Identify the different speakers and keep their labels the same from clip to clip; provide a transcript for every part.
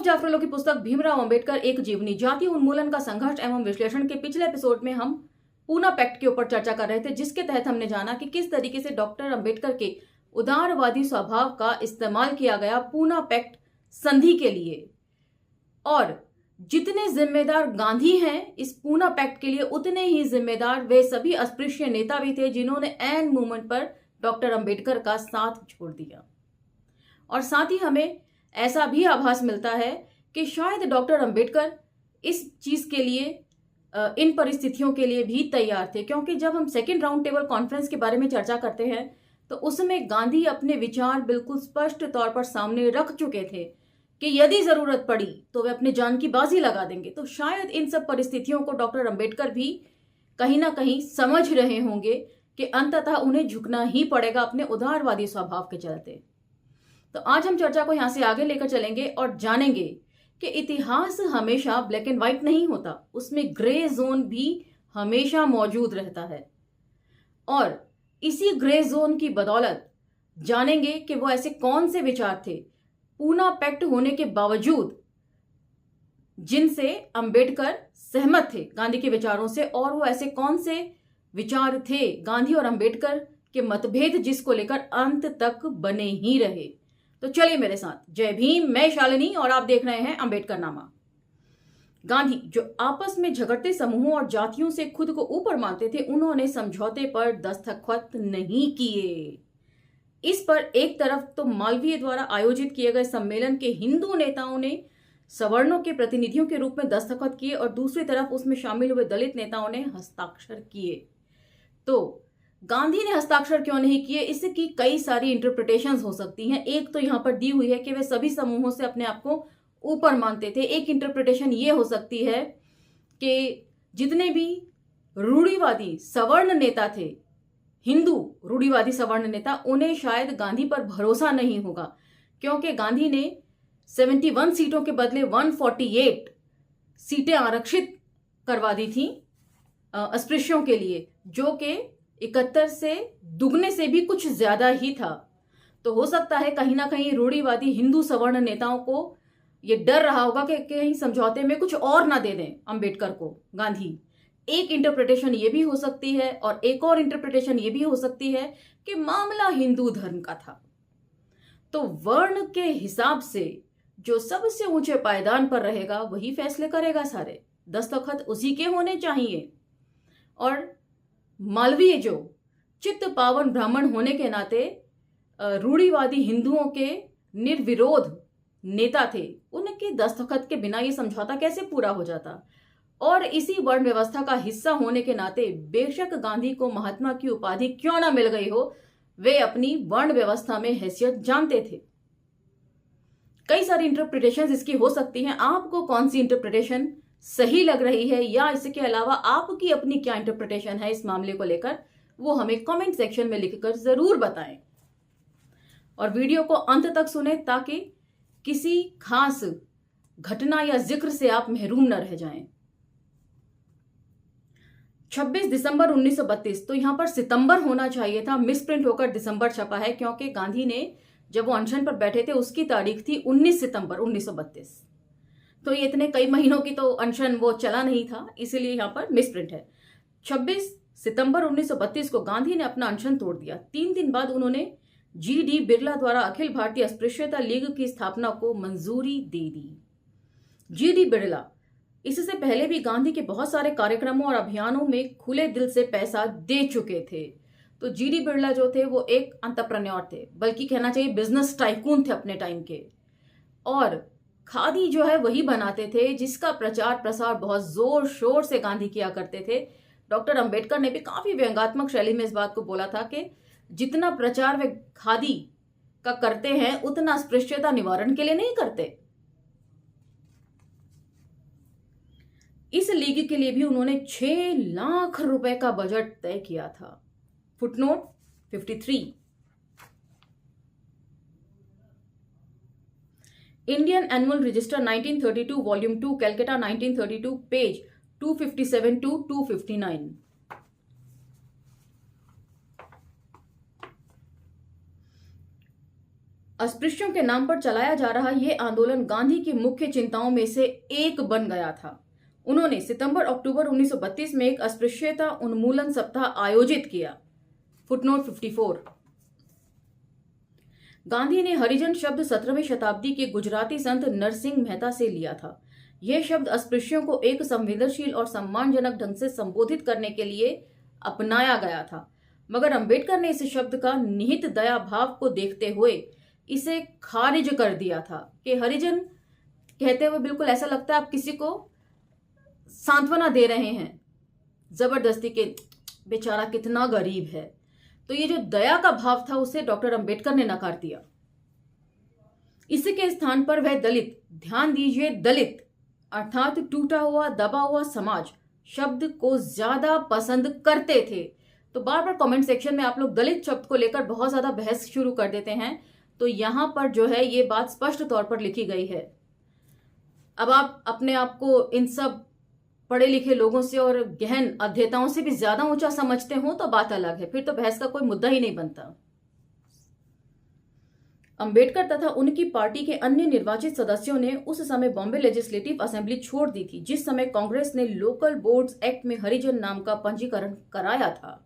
Speaker 1: जाफरों की पुस्तक भीमराव अंबेडकर एक जीवनी जातीय उन्मूलन का संघर्ष एवं विश्लेषण के पिछले एपिसोड में हम पूना पैक्ट के ऊपर चर्चा कर रहे थे, जिसके तहत हमने जाना कि किस तरीके से डॉक्टर अंबेडकर के उदारवादी स्वभाव का इस्तेमाल किया गया पूना पैक्ट संधि के लिए। और जितने जिम्मेदार गांधी हैं इस पूना पैक्ट के लिए, उतने ही जिम्मेदार वे सभी अस्पृश्य नेता भी थे जिन्होंने एन मूवमेंट पर डॉक्टर अंबेडकर का साथ छोड़ दिया। और साथ ही हमें ऐसा भी आभास मिलता है कि शायद डॉक्टर अंबेडकर इस चीज के लिए, इन परिस्थितियों के लिए भी तैयार थे, क्योंकि जब हम सेकेंड राउंड टेबल कॉन्फ्रेंस के बारे में चर्चा करते हैं तो उसमें गांधी अपने विचार बिल्कुल स्पष्ट तौर पर सामने रख चुके थे कि यदि जरूरत पड़ी तो वे अपनी जान की बाजी लगा देंगे। तो शायद इन सब परिस्थितियों को डॉक्टर अंबेडकर भी कहीं ना कहीं समझ रहे होंगे कि अंततः उन्हें झुकना ही पड़ेगा अपने उदारवादी स्वभाव के चलते। तो आज हम चर्चा को यहां से आगे लेकर चलेंगे और जानेंगे कि इतिहास हमेशा ब्लैक एंड व्हाइट नहीं होता, उसमें ग्रे जोन भी हमेशा मौजूद रहता है। और इसी ग्रे जोन की बदौलत जानेंगे कि वो ऐसे कौन से विचार थे पूना पैक्ट होने के बावजूद जिनसे अंबेडकर सहमत थे गांधी के विचारों से, और वो ऐसे कौन से विचार थे गांधी और अंबेडकर के मतभेद जिसको लेकर अंत तक बने ही रहे। तो चलिए मेरे साथ। जय भीम, मैं शालिनी और आप देख रहे हैं अंबेडकर नामा। गांधी जो आपस में झगड़ते समूहों और जातियों से खुद को ऊपर मानते थे, उन्होंने समझौते पर दस्तखत नहीं किए। इस पर एक तरफ तो मालवीय द्वारा आयोजित किए गए सम्मेलन के हिंदू नेताओं ने सवर्णों के प्रतिनिधियों के रूप में दस्तखत किए और दूसरी तरफ उसमें शामिल हुए दलित नेताओं ने हस्ताक्षर किए। तो गांधी ने हस्ताक्षर क्यों नहीं किए, इसकी कई सारी इंटरप्रिटेशंस हो सकती हैं। एक तो यहां पर दी हुई है कि वे सभी समूहों से अपने आप को ऊपर मानते थे। एक इंटरप्रिटेशन ये हो सकती है कि जितने भी रूढ़िवादी सवर्ण नेता थे, हिंदू रूढ़िवादी सवर्ण नेता, उन्हें शायद गांधी पर भरोसा नहीं होगा, क्योंकि गांधी ने 71 सीटों के बदले 148 सीटें आरक्षित करवा दी थी अस्पृश्यों के लिए, जो कि 71 से दुगने से भी कुछ ज्यादा ही था। तो हो सकता है कहीं ना कहीं रूढ़िवादी हिंदू सवर्ण नेताओं को ये डर रहा होगा कि कहीं समझौते में कुछ और ना दे दें अंबेडकर को गांधी। एक इंटरप्रिटेशन ये भी हो सकती है, और एक और इंटरप्रिटेशन ये भी हो सकती है कि मामला हिंदू धर्म का था। तो वर्ण के हिसाब से जो सबसे ऊंचे पायदान पर रहेगा वही फैसले करेगा सारे, दस्तखत उसी के होने चाहिए। और मालवीय जो चित्त पावन ब्राह्मण होने के नाते रूढ़िवादी हिंदुओं के निर्विरोध नेता थे, उनके दस्तखत के बिना ये समझौता कैसे पूरा हो जाता। और इसी वर्ण व्यवस्था का हिस्सा होने के नाते बेशक गांधी को महात्मा की उपाधि क्यों ना मिल गई हो, वे अपनी वर्ण व्यवस्था में हैसियत जानते थे। कई सारी इंटरप्रिटेशंस इसकी हो सकती हैं। आपको कौन सी इंटरप्रिटेशन सही लग रही है, या इसके अलावा आपकी अपनी क्या इंटरप्रिटेशन है इस मामले को लेकर, वो हमें कमेंट सेक्शन में लिखकर जरूर बताएं। और वीडियो को अंत तक सुने ताकि किसी खास घटना या जिक्र से आप महरूम न रह जाएं। 26 दिसंबर 1932, तो यहां पर सितंबर होना चाहिए था, मिसप्रिंट होकर दिसंबर छपा है, क्योंकि गांधी ने जब वो अनशन पर बैठे थे उसकी तारीख थी 19 सितंबर 1932। तो ये इतने कई महीनों की तो अनशन वो चला नहीं था, इसीलिए यहां पर मिसप्रिंट है। 26 सितंबर 1932 को गांधी ने अपना अनशन तोड़ दिया। 3 दिन बाद उन्होंने GD बिरला द्वारा अखिल भारतीय अस्पृश्यता लीग की स्थापना को मंजूरी दे दी। GD बिरला इससे पहले भी गांधी के बहुत सारे कार्यक्रमों और अभियानों में खुले दिल से पैसा दे चुके थे। तो GD बिरला जो थे वो एक एंटरप्रेन्योर थे, बल्कि कहना चाहिए बिजनेस टाइकून थे अपने टाइम के। और खादी जो है वही बनाते थे जिसका प्रचार प्रसार बहुत जोर शोर से गांधी किया करते थे। डॉक्टर अंबेडकर ने भी काफी व्यंग्यात्मक शैली में इस बात को बोला था कि जितना प्रचार वे खादी का करते हैं उतना अस्पृश्यता निवारण के लिए नहीं करते। इस लीग के लिए भी उन्होंने 6 लाख रुपए का बजट तय किया था। Footnote 53। Indian annual register 1932 volume 2 Calcutta 1932 page 257 to 259। अस्पृश्यों के नाम पर चलाया जा रहा यह आंदोलन गांधी की मुख्य चिंताओं में से एक बन गया था। उन्होंने सितंबर-अक्टूबर 1932 में एक अस्पृश्यता उन्मूलन सप्ताह आयोजित किया। फुटनोट 54। गांधी ने हरिजन शब्द 17वीं शताब्दी के गुजराती संत नरसिंह मेहता से लिया था। यह शब्द अस्पृश्यों को एक संवेदनशील और सम्मानजनक ढंग से संबोधित करने के लिए अपनाया गया था, मगर अंबेडकर ने इस शब्द का निहित दया भाव को देखते हुए इसे खारिज कर दिया था कि हरिजन कहते हुए बिल्कुल ऐसा लगता है आप किसी को सांत्वना दे रहे हैं जबरदस्ती के, बेचारा कितना गरीब है। तो ये जो दया का भाव था उसे डॉक्टर अंबेडकर ने नकार दिया। इसी के स्थान पर वह दलित, ध्यान दीजिए दलित अर्थात टूटा हुआ दबा हुआ समाज शब्द को ज्यादा पसंद करते थे। तो बार बार कमेंट सेक्शन में आप लोग दलित शब्द को लेकर बहुत ज्यादा बहस शुरू कर देते हैं, तो यहां पर जो है ये बात स्पष्ट तौर पर लिखी गई है। अब आप अपने आप को इन सब पढ़े लिखे लोगों से और गहन अध्येताओं से भी ज्यादा ऊंचा समझते हो तो बात अलग है, फिर तो बहस का कोई मुद्दा ही नहीं बनता। अंबेडकर तथा उनकी पार्टी के अन्य निर्वाचित सदस्यों ने उस समय बॉम्बे लेजिस्लेटिव असेंबली छोड़ दी थी, जिस समय कांग्रेस ने लोकल बोर्ड्स एक्ट में हरिजन नाम का पंजीकरण कराया था।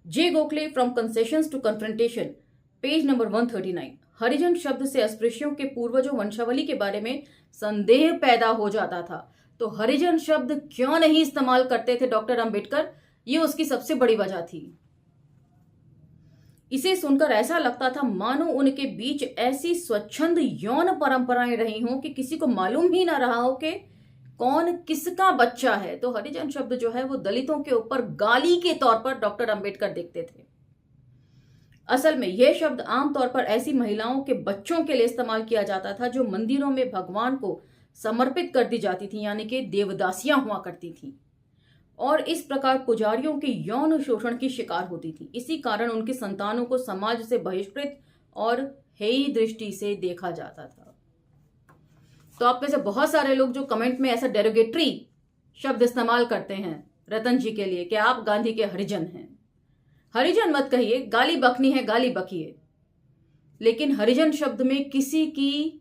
Speaker 1: J Gokhale from concessions to confrontation, page number 139। हरिजन शब्द से अस्पृश्यों के पूर्वजों वंशावली के बारे में संदेह पैदा हो जाता था, तो हरिजन शब्द क्यों नहीं इस्तेमाल करते थे डॉक्टर अंबेडकर, ये उसकी सबसे बड़ी वजह थी। इसे सुनकर ऐसा लगता था मानो उनके बीच ऐसी स्वच्छंद यौन परंपराएं रही हों कि किसी को मालूम ही ना रहा हो कि कौन किसका बच्चा है। तो हरिजन शब्द जो है वो दलितों के ऊपर गाली के तौर पर डॉक्टर अंबेडकर देखते थे। असल में यह शब्द आमतौर पर ऐसी महिलाओं के बच्चों के लिए इस्तेमाल किया जाता था जो मंदिरों में भगवान को समर्पित कर दी जाती थी, यानी कि देवदासियां हुआ करती थी, और इस प्रकार पुजारियों के यौन शोषण की शिकार होती थी। इसी कारण उनकी संतानों को समाज से बहिष्कृत और हेय दृष्टि से देखा जाता था। तो आप में से बहुत सारे लोग जो कमेंट में ऐसा डेरोगेटरी शब्द इस्तेमाल करते हैं रतन जी के लिए कि आप गांधी के हरिजन हैं। हरिजन मत कहिए, गाली बकनी है गाली बकिए, लेकिन हरिजन शब्द में किसी की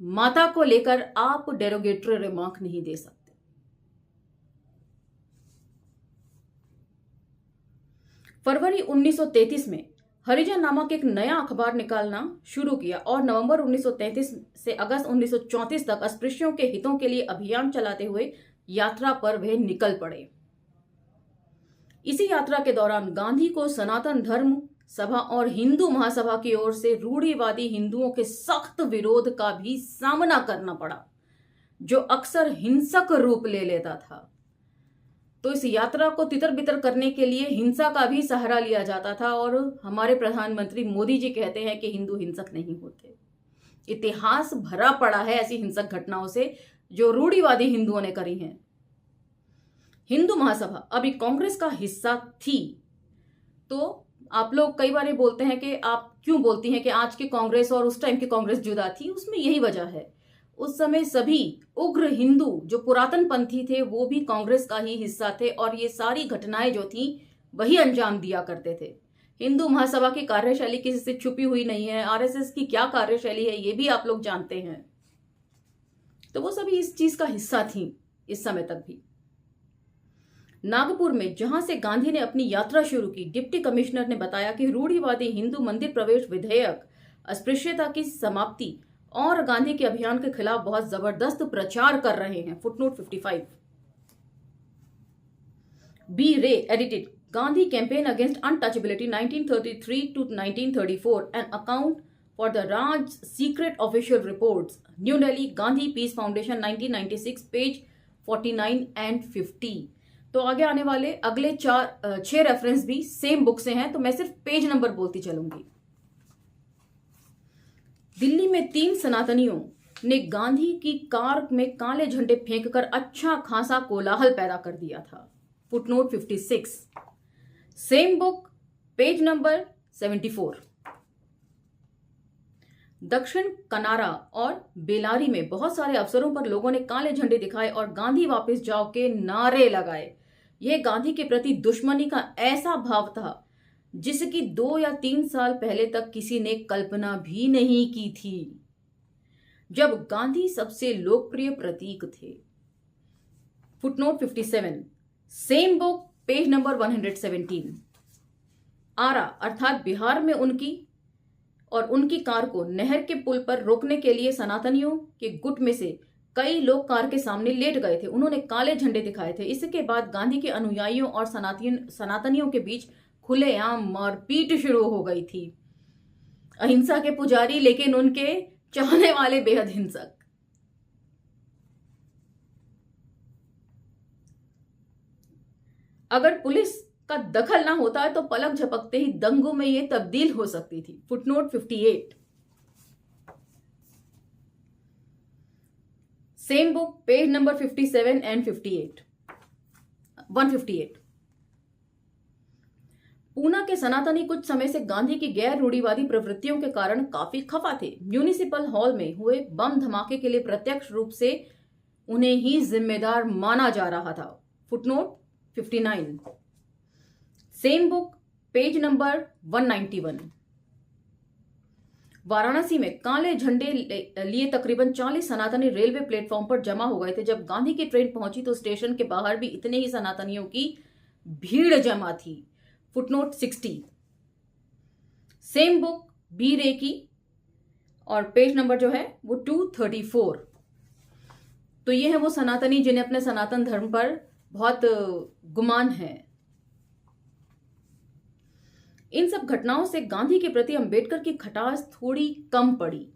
Speaker 1: माता को लेकर आप डेरोगेटरी रिमार्क नहीं दे सकते। फरवरी 1933 में हरिजन नामक एक नया अखबार निकालना शुरू किया और नवंबर 1933 से अगस्त 1934 तक अस्पृश्यों के हितों के लिए अभियान चलाते हुए यात्रा पर वे निकल पड़े। इसी यात्रा के दौरान गांधी को सनातन धर्म सभा और हिंदू महासभा की ओर से रूढ़िवादी हिंदुओं के सख्त विरोध का भी सामना करना पड़ा, जो अक्सर हिंसक रूप ले लेता था। तो इस यात्रा को तितर बितर करने के लिए हिंसा का भी सहारा लिया जाता था, और हमारे प्रधानमंत्री मोदी जी कहते हैं कि हिंदू हिंसक नहीं होते। इतिहास भरा पड़ा है ऐसी हिंसक घटनाओं से जो रूढ़िवादी हिंदुओं ने करी हैं। हिंदू महासभा अभी कांग्रेस का हिस्सा थी। तो आप लोग कई बार बोलते हैं कि आप क्यों बोलती हैं कि आज की कांग्रेस और उस टाइम की कांग्रेस जुदा थी। उसमें यही वजह है, उस समय सभी उग्र हिंदू जो पुरातन पंथी थे वो भी कांग्रेस का ही हिस्सा थे, और ये सारी घटनाएं जो थी वही अंजाम दिया करते थे। हिंदू महासभा की कार्यशैली किसी से छुपी हुई नहीं है। आरएसएस की क्या कार्यशैली है ये भी आप लोग जानते हैं। तो वो सभी इस चीज का हिस्सा थी इस समय तक भी। नागपुर में जहां से गांधी ने अपनी यात्रा शुरू की, डिप्टी कमिश्नर ने बताया कि रूढ़िवादी हिंदू मंदिर प्रवेश विधेयक, अस्पृश्यता की समाप्ति और गांधी के अभियान के खिलाफ बहुत जबरदस्त प्रचार कर रहे हैं। Footnote 55। B Ray edited Gandhi campaign against untouchability 1933 to 1934 an account for the Raj secret official reports, new Delhi, Gandhi peace foundation 1996, page 49 and 50। तो आगे आने वाले अगले 6 रेफरेंस भी सेम बुक से हैं, तो मैं सिर्फ पेज नंबर बोलती चलूंगी। दिल्ली में 3 सनातनियों ने गांधी की कार में काले झंडे फेंककर अच्छा खासा कोलाहल पैदा कर दिया था। Footnote 56, same book, page number 74। दक्षिण कनारा और बेलारी में बहुत सारे अवसरों पर लोगों ने काले झंडे दिखाए और गांधी वापस जाओ के नारे लगाए। यह गांधी के प्रति दुश्मनी का ऐसा भाव था जिसकी 2 या 3 साल पहले तक किसी ने कल्पना भी नहीं की थी, जब गांधी सबसे लोकप्रिय प्रतीक थे। Footnote 57, same book, page number 117। आरा अर्थात बिहार में उनकी कार को नहर के पुल पर रोकने के लिए सनातनियों के गुट में से कई लोग कार के सामने लेट गए थे। उन्होंने काले झंडे दिखाए थे। इसके बाद गांधी के अनुयायियों और सनातनियों के बीच खुलेआम मारपीट शुरू हो गई थी। अहिंसा के पुजारी लेकिन उनके चाहने वाले बेहद हिंसक। अगर पुलिस का दखल ना होता है तो पलक झपकते ही दंगों में यह तब्दील हो सकती थी। Footnote 58, same book, page number 57 and 158। Poona के सनातनी कुछ समय से गांधी की गैर रूढ़िवादी प्रवृत्तियों के कारण काफी खफा थे। म्यूनिसिपल हॉल में हुए बम धमाके के लिए प्रत्यक्ष रूप से उन्हें ही जिम्मेदार माना जा रहा था। Footnote 59, same book, page number 191। Varanasi में काले झंडे लिए तकरीबन 40 सनातनी रेलवे प्लेटफॉर्म पर जमा हो गए थे। जब गांधी की ट्रेन पहुंची तो स्टेशन के बाहर भी इतने ही सनातनियों की भीड़ जमा थी। फुटनोट 60, सेम बुक, बी रे की, और पेज नंबर जो है वो 234। तो ये है वो सनातनी जिन्हें अपने सनातन धर्म पर बहुत गुमान है। इन सब घटनाओं से गांधी के प्रति अंबेडकर की खटास थोड़ी कम पड़ी।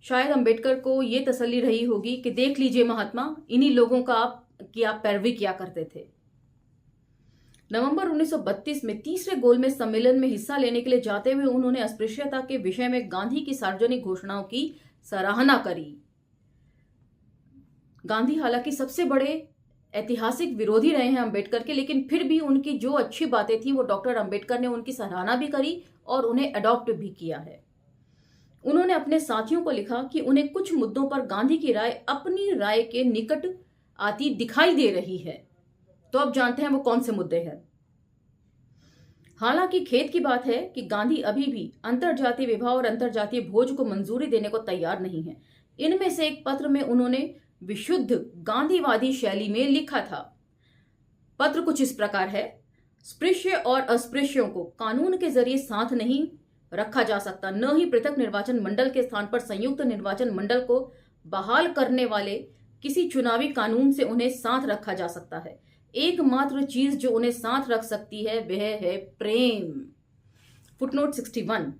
Speaker 1: शायद अंबेडकर को यह तसल्ली रही होगी कि देख लीजिए महात्मा, इन्हीं लोगों का आप पैरवी किया करते थे। नवंबर 1932 में तीसरे गोलमेज सम्मेलन में हिस्सा लेने के लिए जाते हुए उन्होंने अस्पृश्यता के विषय में गांधी की सार्वजनिक घोषणाओं की सराहना करी। गांधी हालांकि सबसे बड़े ऐतिहासिक विरोधी रहे हैं अंबेडकर के, लेकिन फिर भी उनकी जो अच्छी बातें थी वो डॉक्टर अंबेडकर ने उनकी सराहना भी करी और उन्हें अडॉप्ट भी किया है। उन्होंने अपने साथियों को लिखा कि उन्हें कुछ मुद्दों पर गांधी की राय अपनी राय के निकट आती दिखाई दे रही है। तो अब जानते हैं वो कौन से मुद्दे हैं। हालांकि खेद की बात है कि गांधी अभी भी अंतरजातीय विवाह और अंतरजातीय भोज को मंजूरी देने को तैयार नहीं है। इनमें से एक पत्र में उन्होंने विशुद्ध गांधीवादी शैली में लिखा था। पत्र कुछ इस प्रकार है: स्पृश्य और अस्पृश्यों को कानून के जरिए साथ नहीं रखा जा सकता, न ही पृथक निर्वाचन मंडल के स्थान पर संयुक्त निर्वाचन मंडल को बहाल करने वाले किसी चुनावी कानून से उन्हें साथ रखा जा सकता है। एकमात्र चीज जो उन्हें साथ रख सकती है वह है प्रेम। फुटनोट 61,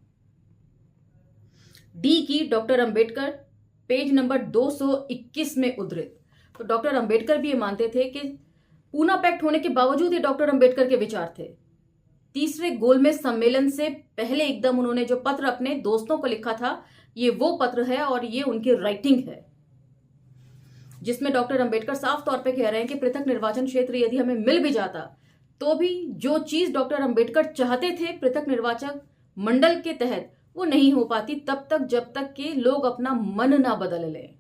Speaker 1: डी की डॉक्टर अंबेडकर, पेज नंबर 221 में उद्धृत। तो डॉक्टर अंबेडकर भी ये मानते थे कि पूना पैक्ट होने के बावजूद ये डॉक्टर अंबेडकर के विचार थे। तीसरे गोलमेज सम्मेलन से पहले एकदम उन्होंने जो पत्र अपने दोस्तों को लिखा था, ये वो पत्र है और ये उनकी राइटिंग है जिसमें डॉक्टर अंबेडकर साफ तौर पे कह रहे हैं कि पृथक निर्वाचन क्षेत्र यदि हमें मिल भी जाता तो भी जो चीज डॉक्टर अंबेडकर चाहते थे पृथक निर्वाचन मंडल के तहत, वो नहीं हो पाती तब तक जब तक कि लोग अपना मन ना बदल लें।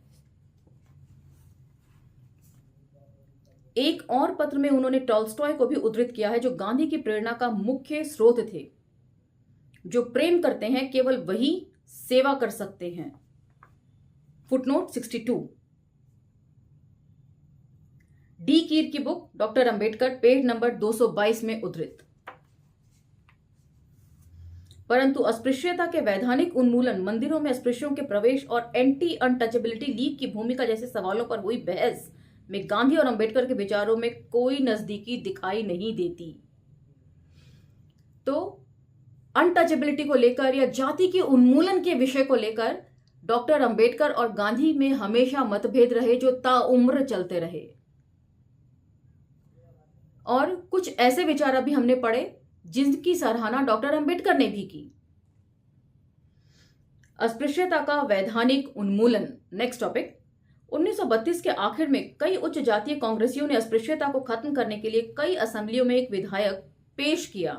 Speaker 1: एक और पत्र में उन्होंने टॉल्स्टॉय को भी उद्धृत किया है, जो गांधी की प्रेरणा का मुख्य स्रोत थे। जो प्रेम करते हैं केवल वही सेवा कर सकते हैं। फुटनोट 62, डी कीर की book doctor Ambedkar, page number 222 में उद्धृत। परंतु अस्पृश्यता के वैधानिक उन्मूलन, मंदिरों में अस्पृश्यों के प्रवेश और एंटी अनटचेबिलिटी लीग की भूमिका जैसे सवालों पर हुई बहस में गांधी और अंबेडकर के विचारों में कोई नजदीकी दिखाई नहीं देती। तो अनटचेबिलिटी को लेकर या जाति के उन्मूलन के विषय को लेकर डॉक्टर अंबेडकर और गांधी में हमेशा मतभेद रहे, जो ताउम्र चलते रहे। और कुछ ऐसे विचार अभी हमने पढ़े जिनकी सराहना डॉक्टर अंबेडकर ने भी की। अस्पृश्यता का वैधानिक उन्मूलन, नेक्स्ट टॉपिक। 1932 के आखिर में कई उच्च जातीय कांग्रेसियों ने अस्पृश्यता को खत्म करने के लिए कई असेंबलियों में एक विधायक पेश किया।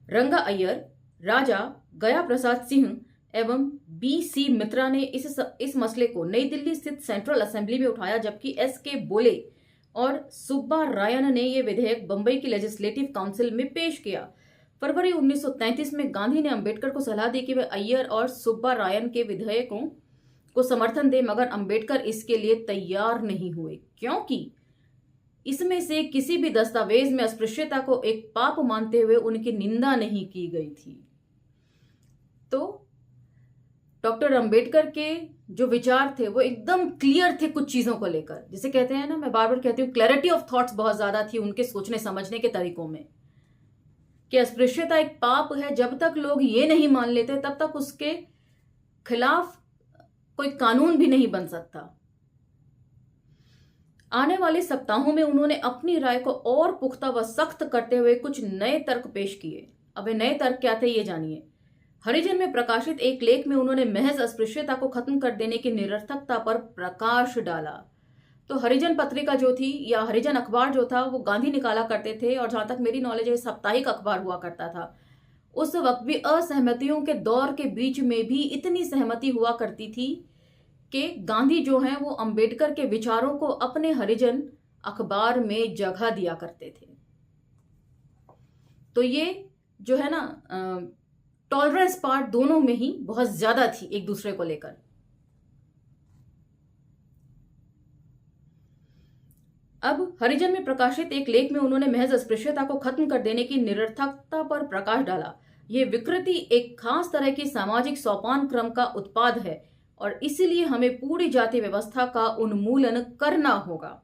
Speaker 1: रंगा अय्यर, राजा गया प्रसाद सिंह एवं बी.सी. मित्रा ने इस मसले को नई दिल्ली स्थित सेंट्रल असेंबली में उठाया, जबकि एस.के. बोले और सुब्बा रायन ने यह विधेयक बंबई की लेजिस्लेटिव काउंसिल में पेश किया। फरवरी 1933 में गांधी ने अंबेडकर को सलाह दी कि वे अय्यर और सुब्बा रायन के विधेयकों को समर्थन दे, मगर अंबेडकर इसके लिए तैयार नहीं हुए क्योंकि इसमें से किसी भी दस्तावेज में अस्पृश्यता को एक पाप मानते हुए उनकी निंदा नहीं की गई थी। तो डॉक्टर अंबेडकर के जो विचार थे वो एकदम क्लियर थे कुछ चीजों को लेकर। जिसे कहते हैं ना, मैं बार बार कहती हूँ, क्लैरिटी ऑफ थॉट्स बहुत ज्यादा थी उनके सोचने समझने के तरीकों में, कि अस्पृश्यता एक पाप है। जब तक लोग ये नहीं मान लेते तब तक उसके खिलाफ कोई कानून भी नहीं बन सकता। आने वाले सप्ताहों में उन्होंने अपनी राय को और पुख्ता व सख्त करते हुए कुछ नए तर्क पेश किए। अब वे नए तर्क क्या थे ये जानिए। हरिजन में प्रकाशित एक लेख में उन्होंने महज अस्पृश्यता को खत्म कर देने की निरर्थकता पर प्रकाश डाला। तो हरिजन पत्रिका जो थी या हरिजन अखबार जो था वो गांधी निकाला करते थे, और जहां तक मेरी नॉलेज है साप्ताहिक अखबार हुआ करता था। उस वक्त भी असहमतियों के दौर के बीच में भी इतनी सहमति हुआ करती थी कि गांधी जो हैं वो अंबेडकर के विचारों को अपने हरिजन अखबार में जगह दिया करते थे। तो ये जो है ना, टॉलरेंस पार्ट दोनों में ही बहुत ज्यादा थी एक दूसरे को लेकर। अब हरिजन में प्रकाशित एक लेख में उन्होंने महज अस्पृश्यता को खत्म कर देने की निरर्थकता पर प्रकाश डाला। यह विकृति एक खास तरह की सामाजिक सोपान क्रम का उत्पाद है और इसीलिए हमें पूरी जाति व्यवस्था का उन्मूलन करना होगा।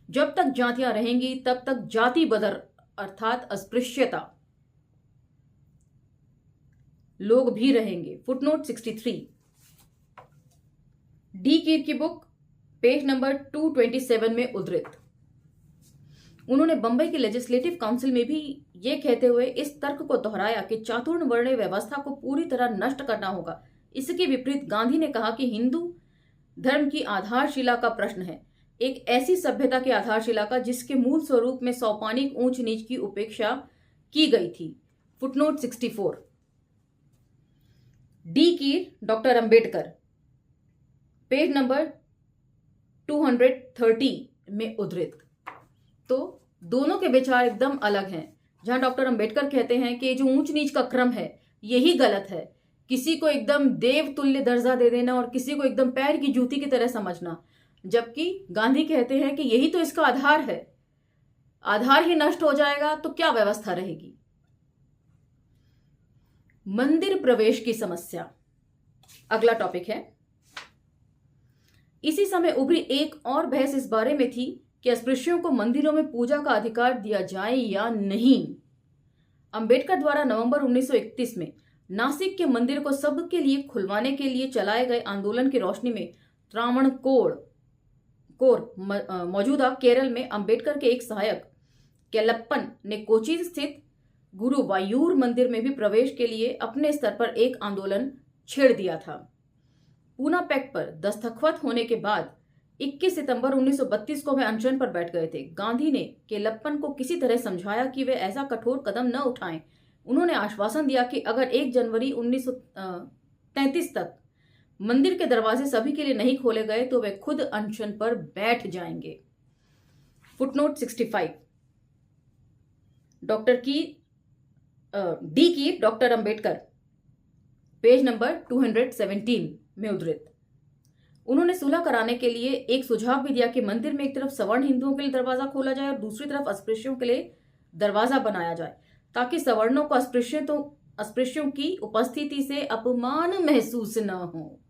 Speaker 1: जब तक जातियां रहेंगी तब तक जाति बदर अर्थात अस्पृश्यता लोग भी रहेंगे। फुटनोट 63 डी कीर की बुक पेज नंबर 227 में उद्धृत। उन्होंने बंबई के लेजिस्लेटिव काउंसिल में भी ये कहते हुए इस तर्क को दोहराया कि चातुर्ण वर्ण व्यवस्था को पूरी तरह नष्ट करना होगा। इसके विपरीत गांधी ने कहा कि हिंदू धर्म की आधारशिला का प्रश्न है, एक ऐसी सभ्यता की आधारशिला का जिसके मूल स्वरूप में सौपानिक ऊंच नीच की उपेक्षा की गई थी। फुटनोट 64 डी कीर डॉक्टर अंबेडकर पेज नंबर 230 में उद्धृत। तो दोनों के विचार एकदम अलग हैं। जहां डॉक्टर अंबेडकर कहते हैं कि जो ऊंच नीच का क्रम है यही गलत है, किसी को एकदम देव तुल्य दर्जा दे देना और किसी को एकदम पैर की जूती की तरह समझना, जबकि गांधी कहते हैं कि यही तो इसका आधार है। आधार ही नष्ट हो जाएगा तो क्या व्यवस्था रहेगी। मंदिर प्रवेश की समस्या अगला टॉपिक है। इसी समय उभरी एक और बहस इस बारे में थी कि अस्पृश्यों को मंदिरों में पूजा का अधिकार दिया जाए या नहीं। अंबेडकर द्वारा नवंबर 1931 में नासिक के मंदिर को सबके लिए खुलवाने के लिए चलाए गए आंदोलन की रोशनी में त्रावणकोर मौजूदा केरल में अंबेडकर के एक सहायक केलप्पन ने कोची स्थित गुरुवायूर मंदिर में भी प्रवेश के लिए अपने स्तर पर एक आंदोलन छेड़ दिया था। पूना पैक्ट पर दस्तखत होने के बाद 21 सितंबर 1932 को वे अनशन पर बैठ गए थे। गांधी ने केलप्पन को किसी तरह समझाया कि वे ऐसा कठोर कदम न उठाएं। उन्होंने आश्वासन दिया कि अगर 1 जनवरी 1933 तक मंदिर के दरवाजे सभी के लिए नहीं खोले गए तो वे खुद अनशन पर बैठ जाएंगे। फुटनोट 65 डी की डॉक्टर अंबेडकर पेज नंबर 217 में उद्धृत। उन्होंने सुलह कराने के लिए एक सुझाव भी दिया कि मंदिर में एक तरफ सवर्ण हिंदुओं के लिए दरवाजा खोला जाए और दूसरी तरफ अस्पृश्यों के लिए दरवाजा बनाया जाए, ताकि सवर्णों को अस्पृश्यों की उपस्थिति से अपमान महसूस न हो।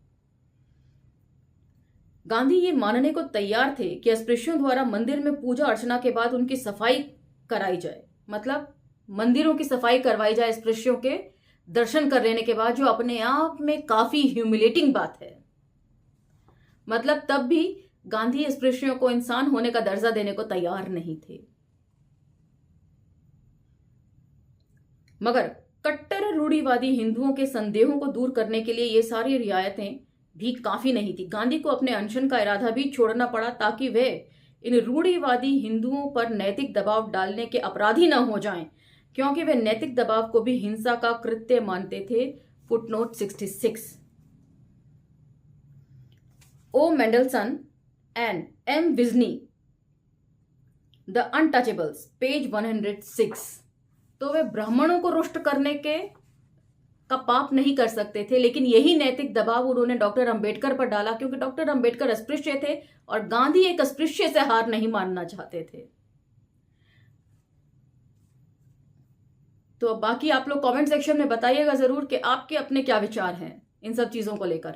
Speaker 1: गांधी ये मानने को तैयार थे कि अस्पृश्यों द्वारा मंदिर में पूजा अर्चना के बाद उनकी सफाई कराई जाए, मतलब मंदिरों की सफाई करवाई जाए अस्पृश्यों के दर्शन कर लेने के बाद, जो अपने आप में काफी ह्यूमिलेटिंग बात है। मतलब तब भी गांधी अस्पृश्यों को इंसान होने का दर्जा देने को तैयार नहीं थे। मगर कट्टर रूढ़िवादी हिंदुओं के संदेहों को दूर करने के लिए ये सारी रियायतें भी काफी नहीं थी। गांधी को अपने अनशन का इरादा भी छोड़ना पड़ा ताकि वे इन रूढ़िवादी हिंदुओं पर नैतिक दबाव डालने के अपराधी न हो जाएं, क्योंकि वे नैतिक दबाव को भी हिंसा का कृत्य मानते थे। Footnote 66 O Mendelsohn and M Vicziany the untouchables, page 106। तो वे ब्राह्मणों को रुष्ट करने के का पाप नहीं कर सकते थे, लेकिन यही नैतिक दबाव उन्होंने डॉक्टर अंबेडकर पर डाला, क्योंकि डॉक्टर अंबेडकर अस्पृश्य थे और गांधी एक अस्पृश्य से हार नहीं मानना चाहते थे। तो बाकी आप लोग कमेंट सेक्शन में बताइएगा जरूर कि आपके अपने क्या विचार हैं इन सब चीजों को लेकर।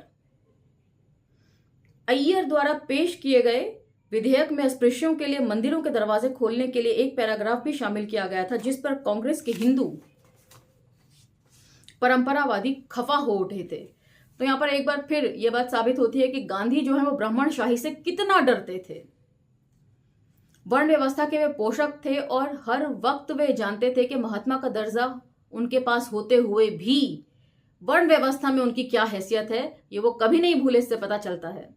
Speaker 1: अय्यर द्वारा पेश किए गए विधेयक में अस्पृश्यों के लिए मंदिरों के दरवाजे खोलने के लिए एक पैराग्राफ भी शामिल किया गया था, जिस पर कांग्रेस के हिंदू परंपरावादी खफा हो उठे थे। तो यहां पर एक बार फिर यह बात साबित होती है कि गांधी जो है वो ब्राह्मणशाही से कितना डरते थे। वर्ण व्यवस्था के वे पोषक थे और हर वक्त वे जानते थे कि महात्मा का दर्जा उनके पास होते हुए भी वर्ण व्यवस्था में उनकी क्या हैसियत है, ये वो कभी नहीं भूले, इससे पता चलता है।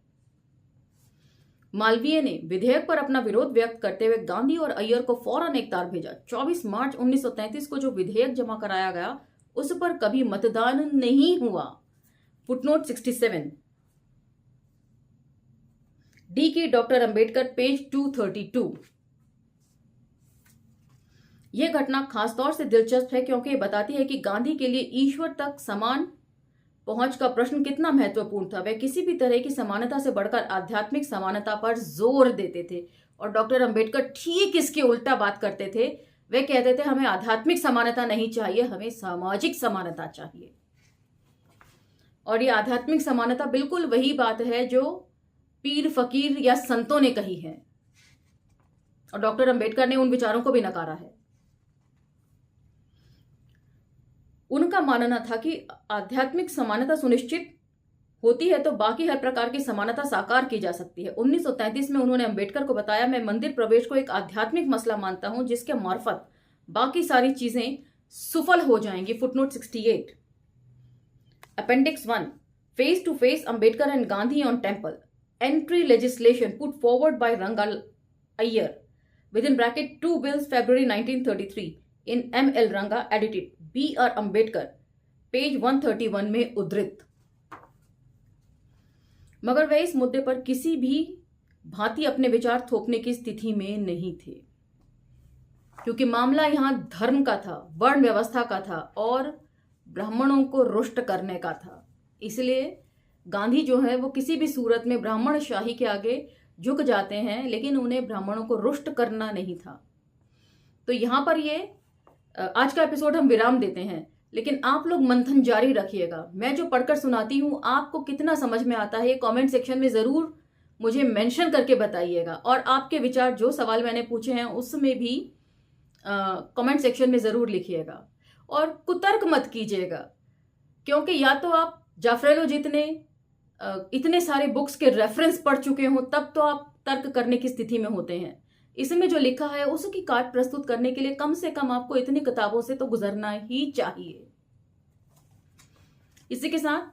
Speaker 1: मालवीय ने विधेयक पर अपना विरोध व्यक्त करते हुए गांधी और अय्यर को फौरन एक तार भेजा। 24 मार्च 1933 को जो विधेयक जमा कराया गया उस पर कभी मतदान नहीं हुआ। फुटनोट 67 डी की डॉक्टर अंबेडकर, पेज 232। यह घटना खासतौर से दिलचस्प है क्योंकि यह बताती है कि गांधी के लिए ईश्वर तक समान पहुंच का प्रश्न कितना महत्वपूर्ण था। वे किसी भी तरह की समानता से बढ़कर आध्यात्मिक समानता पर जोर देते थे और डॉक्टर अंबेडकर ठीक इसके उल्टा बात करते थे। वे कहते थे हमें आध्यात्मिक समानता नहीं चाहिए, हमें सामाजिक समानता चाहिए। और ये आध्यात्मिक समानता बिल्कुल वही बात है जो पीर फकीर या संतों ने कही है और डॉक्टर अंबेडकर ने उन विचारों को भी नकारा है। उनका मानना था कि आध्यात्मिक समानता सुनिश्चित होती है तो बाकी हर प्रकार की समानता साकार की जा सकती है। 1933 में उन्होंने अंबेडकर को बताया, मैं मंदिर प्रवेश को एक आध्यात्मिक मसला मानता हूं जिसके मार्फत बाकी सारी चीजें सुफल हो जाएंगी। Footnote 68 appendix 1 face to face Ambedkar and Gandhi on temple entry legislation put forward by Ranga Iyer within bracket 2 bills February 1933 in M.L. Ranga edited B.R. Ambedkar, page 131 में उद्धृत। मगर वे इस मुद्दे पर किसी भी भांति अपने विचार थोपने की स्थिति में नहीं थे, क्योंकि मामला यहां धर्म का था, वर्ण व्यवस्था का था और ब्राह्मणों को रुष्ट करने का था। इसलिए गांधी जो है वो किसी भी सूरत में ब्राह्मणशाही के आगे झुक जाते हैं, लेकिन उन्हें ब्राह्मणों को रुष्ट करना नहीं था। तो यहां पर ये आज का एपिसोड हम विराम देते हैं, लेकिन आप लोग मंथन जारी रखिएगा। मैं जो पढ़कर सुनाती हूं आपको कितना समझ में आता है, कमेंट सेक्शन में जरूर मुझे मेंशन करके बताइएगा। और आपके विचार, जो सवाल मैंने पूछे हैं उसमें भी कमेंट सेक्शन में जरूर लिखिएगा। और कुतर्क मत कीजिएगा, क्योंकि या तो आप जाफरेलो जितने इतने सारे बुक्स के रेफरेंस पढ़ चुके हो तब तो आप तर्क करने की स्थिति में होते हैं। इसमें जो लिखा है उसकी काट प्रस्तुत करने के लिए कम से कम आपको इतनी किताबों से तो गुजरना ही चाहिए। इसी के साथ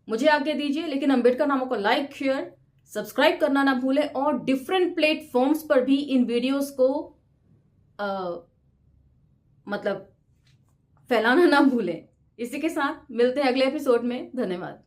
Speaker 1: मुझे आज्ञा दीजिए, लेकिन अंबेडकर नामों को लाइक, शेयर, सब्सक्राइब करना ना भूलें और डिफरेंट प्लेटफॉर्म्स पर भी इन वीडियोस को मतलब फैलाना ना भूलें। इसी के साथ मिलते हैं अगले एपिसोड में। धन्यवाद।